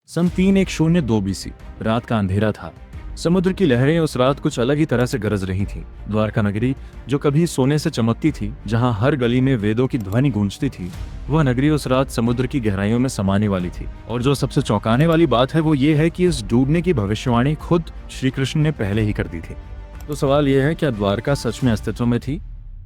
सन 3102 BC रात का अंधेरा था। समुद्र की लहरें उस रात कुछ अलग ही तरह से गरज रही थीं। द्वारका नगरी, जो कभी सोने से चमकती थी, जहां हर गली में वेदों की ध्वनि गूंजती थी, वह नगरी उस रात समुद्र की गहराइयों में समाने वाली थी। और जो सबसे चौंकाने वाली बात है वो ये है कि इस डूबने की भविष्यवाणी खुद श्री कृष्ण ने पहले ही कर दी थी। तो सवाल यह है, क्या द्वारका सच में अस्तित्व में थी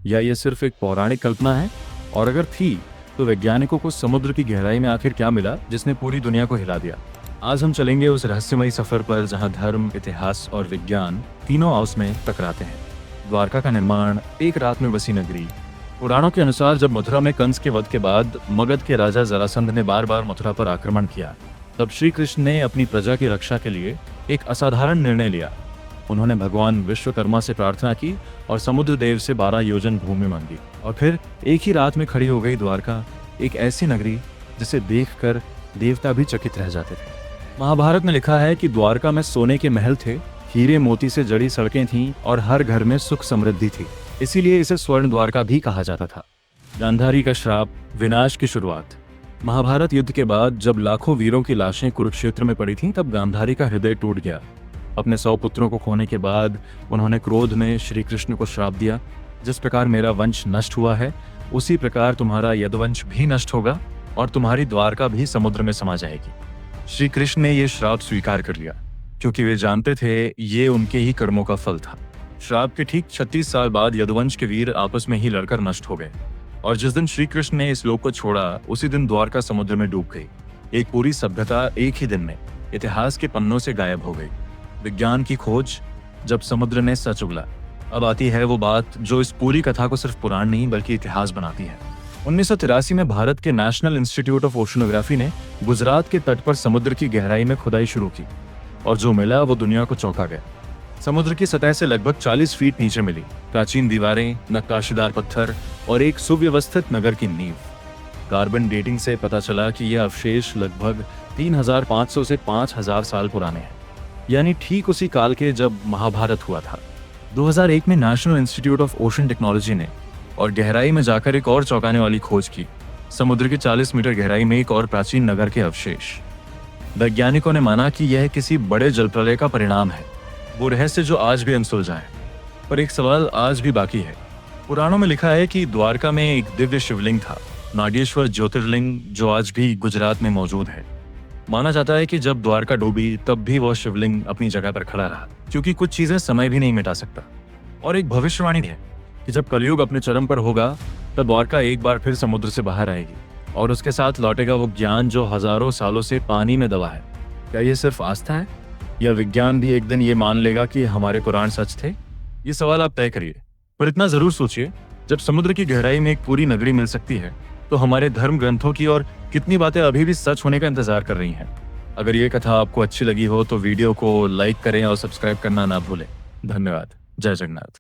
या ये सिर्फ एक पौराणिक कल्पना है? और अगर थी तो वैज्ञानिकों को समुद्र की गहराई में आखिर क्या मिला जिसने पूरी दुनिया को हिला दिया? आज हम चलेंगे उस रहस्यमयी सफर पर जहां धर्म, इतिहास और विज्ञान तीनों आपस में टकराते हैं। द्वारका का निर्माण एक रात में बसी नगरी। पुराणों के अनुसार जब मथुरा में कंस के वध के बाद मगध के राजा जरासंध ने बार बार मथुरा पर आक्रमण किया, तब श्री कृष्ण ने अपनी प्रजा की रक्षा के लिए एक असाधारण निर्णय लिया। उन्होंने भगवान विश्वकर्मा से प्रार्थना की और समुद्र देव से 12 योजन भूमि मांगी। और फिर एक ही रात में खड़ी हो गई द्वारका, एक ऐसी नगरी जिसे देखकर देवता भी चकित रह जाते थे। महाभारत में लिखा है कि द्वारका में सोने के महल थे, हीरे मोती से जड़ी सड़कें थीं और हर घर में सुख समृद्धि थी। इसीलिए इसे स्वर्ण द्वारका भी कहा जाता था। गांधारी का श्राप, विनाश की शुरुआत। महाभारत युद्ध के बाद जब लाखों वीरों की लाशें कुरुक्षेत्र में पड़ी थीं, तब गांधारी का हृदय टूट गया। अपने 100 पुत्रों को खोने के बाद उन्होंने क्रोध में श्री कृष्ण को श्राप दिया, जिस प्रकार मेरा वंश नष्ट हुआ है उसी प्रकार तुम्हारा यदुवंश भी नष्ट होगा और तुम्हारी द्वारका भी समुद्र में समा जाएगी। श्री कृष्ण ने यह श्राप स्वीकार कर लिया, क्योंकि वे जानते थे ये उनके ही कर्मों का फल था। श्राप के ठीक 36 साल बाद यदुवंश के वीर आपस में ही लड़कर नष्ट हो गए, और जिस दिन श्री कृष्ण ने इस लोक को छोड़ा उसी दिन द्वारका समुद्र में डूब गई। एक पूरी सभ्यता एक ही दिन में इतिहास के पन्नों से गायब हो गई। विज्ञान की खोज, जब समुद्र ने सच उगला। अब आती है वो बात जो इस पूरी कथा को सिर्फ पुराण नहीं बल्कि इतिहास बनाती है। 1983 में भारत के नेशनल इंस्टीट्यूट ऑफ ओशनोग्राफी ने गुजरात के तट पर समुद्र की गहराई में खुदाई शुरू की, और जो मिला वो दुनिया को चौंका गया। समुद्र की सतह से लगभग 40 फीट नीचे मिली प्राचीन दीवारें, नक्काशीदार पत्थर और एक सुव्यवस्थित नगर की नींव। कार्बन डेटिंग से पता चला कि यह अवशेष लगभग 3500 से 5000 साल पुराने हैं, यानी ठीक उसी काल के जब महाभारत हुआ था। 2001 में national institute of ocean technology ने और गहराई में जाकर एक और चौंकाने वाली खोज की। समुद्र की 40 मीटर गहराई में एक और प्राचीन नगर के अवशेष। वैज्ञानिकों ने माना कि यह किसी बड़े जलप्रलय का परिणाम है, वो रहस्य जो आज भी अनसुलझा है। पर एक सवाल आज भी बाकी है। पुराणों में लिखा है कि द्वारका में एक दिव्य शिवलिंग था, नागेश्वर ज्योतिर्लिंग, जो आज भी गुजरात में मौजूद है। माना जाता है कि जब द्वारका डूबी तब भी वह शिवलिंग अपनी जगह पर खड़ा रहा, क्योंकि कुछ चीजें समय भी नहीं मिटा सकता। और एक भविष्यवाणी है कि जब कलयुग अपने चरम पर होगा तब द्वारका एक बार फिर समुद्र से बाहर आएगी, और उसके साथ लौटेगा वो ज्ञान जो हजारों सालों से पानी में दबा है। क्या ये सिर्फ आस्था है, या विज्ञान भी एक दिन ये मान लेगा कि हमारे पुराण सच थे? ये सवाल आप तय करिए, पर इतना जरूर सोचिए, जब समुद्र की गहराई में एक पूरी नगरी मिल सकती है तो हमारे धर्म ग्रंथों की और कितनी बातें अभी भी सच होने का इंतजार कर रही हैं। अगर ये कथा आपको अच्छी लगी हो तो वीडियो को लाइक करें और सब्सक्राइब करना ना भूलें। धन्यवाद। जय जगन्नाथ।